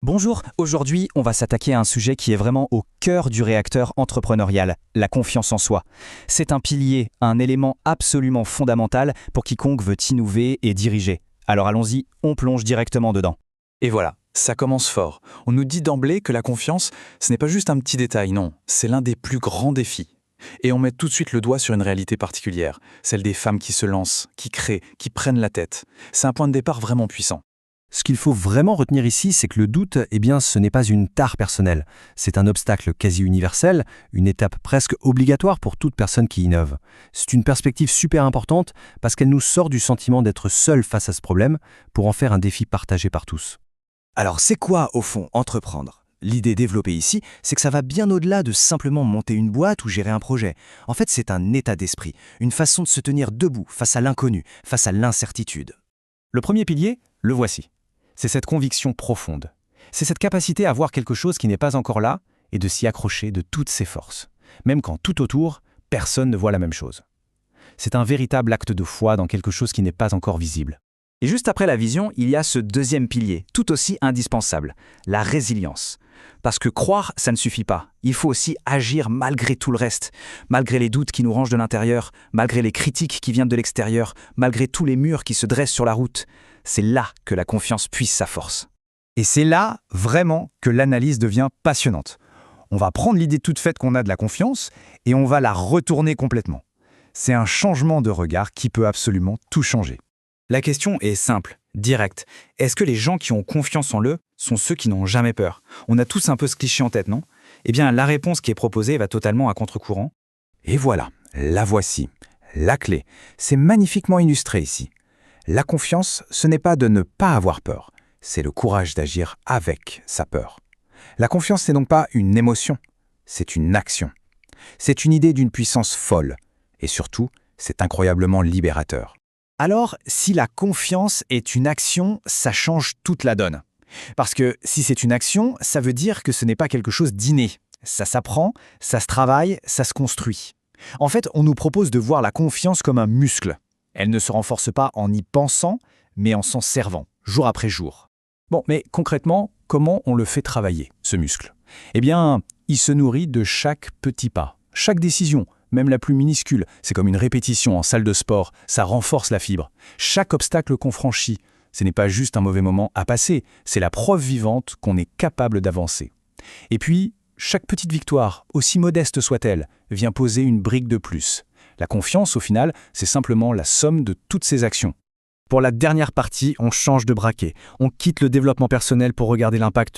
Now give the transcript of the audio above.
Bonjour, aujourd'hui on va s'attaquer à un sujet qui est vraiment au cœur du réacteur entrepreneurial, la confiance en soi. C'est un pilier, un élément absolument fondamental pour quiconque veut innover et diriger. Alors allons-y, on plonge directement dedans. Et voilà, ça commence fort. On nous dit d'emblée que la confiance, ce n'est pas juste un petit détail, non, c'est l'un des plus grands défis. Et on met tout de suite le doigt sur une réalité particulière, celle des femmes qui se lancent, qui créent, qui prennent la tête. C'est un point de départ vraiment puissant. Ce qu'il faut vraiment retenir ici, c'est que le doute, ce n'est pas une tare personnelle. C'est un obstacle quasi universel, une étape presque obligatoire pour toute personne qui innove. C'est une perspective super importante parce qu'elle nous sort du sentiment d'être seul face à ce problème pour en faire un défi partagé par tous. Alors c'est quoi au fond entreprendre ? L'idée développée ici, c'est que ça va bien au-delà de simplement monter une boîte ou gérer un projet. En fait, c'est un état d'esprit, une façon de se tenir debout face à l'inconnu, face à l'incertitude. Le premier pilier, le voici. C'est cette conviction profonde. C'est cette capacité à voir quelque chose qui n'est pas encore là et de s'y accrocher de toutes ses forces, même quand tout autour, personne ne voit la même chose. C'est un véritable acte de foi dans quelque chose qui n'est pas encore visible. Et juste après la vision, il y a ce deuxième pilier, tout aussi indispensable, la résilience. Parce que croire, ça ne suffit pas. Il faut aussi agir malgré tout le reste, malgré les doutes qui nous rongent de l'intérieur, malgré les critiques qui viennent de l'extérieur, malgré tous les murs qui se dressent sur la route. C'est là que la confiance puise sa force. Et c'est là, vraiment, que l'analyse devient passionnante. On va prendre l'idée toute faite qu'on a de la confiance et on va la retourner complètement. C'est un changement de regard qui peut absolument tout changer. La question est simple, directe. Est-ce que les gens qui ont confiance en eux sont ceux qui n'ont jamais peur ? On a tous un peu ce cliché en tête, non ? Eh bien, la réponse qui est proposée va totalement à contre-courant. Et voilà, la voici, la clé. C'est magnifiquement illustré ici. La confiance, ce n'est pas de ne pas avoir peur, c'est le courage d'agir avec sa peur. La confiance n'est donc pas une émotion, c'est une action. C'est une idée d'une puissance folle, et surtout, c'est incroyablement libérateur. Alors, si la confiance est une action, ça change toute la donne. Parce que si c'est une action, ça veut dire que ce n'est pas quelque chose d'inné. Ça s'apprend, ça se travaille, ça se construit. En fait, on nous propose de voir la confiance comme un muscle. Elle ne se renforce pas en y pensant, mais en s'en servant, jour après jour. Bon, mais concrètement, comment on le fait travailler, ce muscle ? Eh bien, il se nourrit de chaque petit pas, chaque décision, même la plus minuscule. C'est comme une répétition en salle de sport, ça renforce la fibre. Chaque obstacle qu'on franchit, ce n'est pas juste un mauvais moment à passer, c'est la preuve vivante qu'on est capable d'avancer. Et puis, chaque petite victoire, aussi modeste soit-elle, vient poser une brique de plus. La confiance, au final, c'est simplement la somme de toutes ces actions. Pour la dernière partie, on change de braquet. On quitte le développement personnel pour regarder l'impact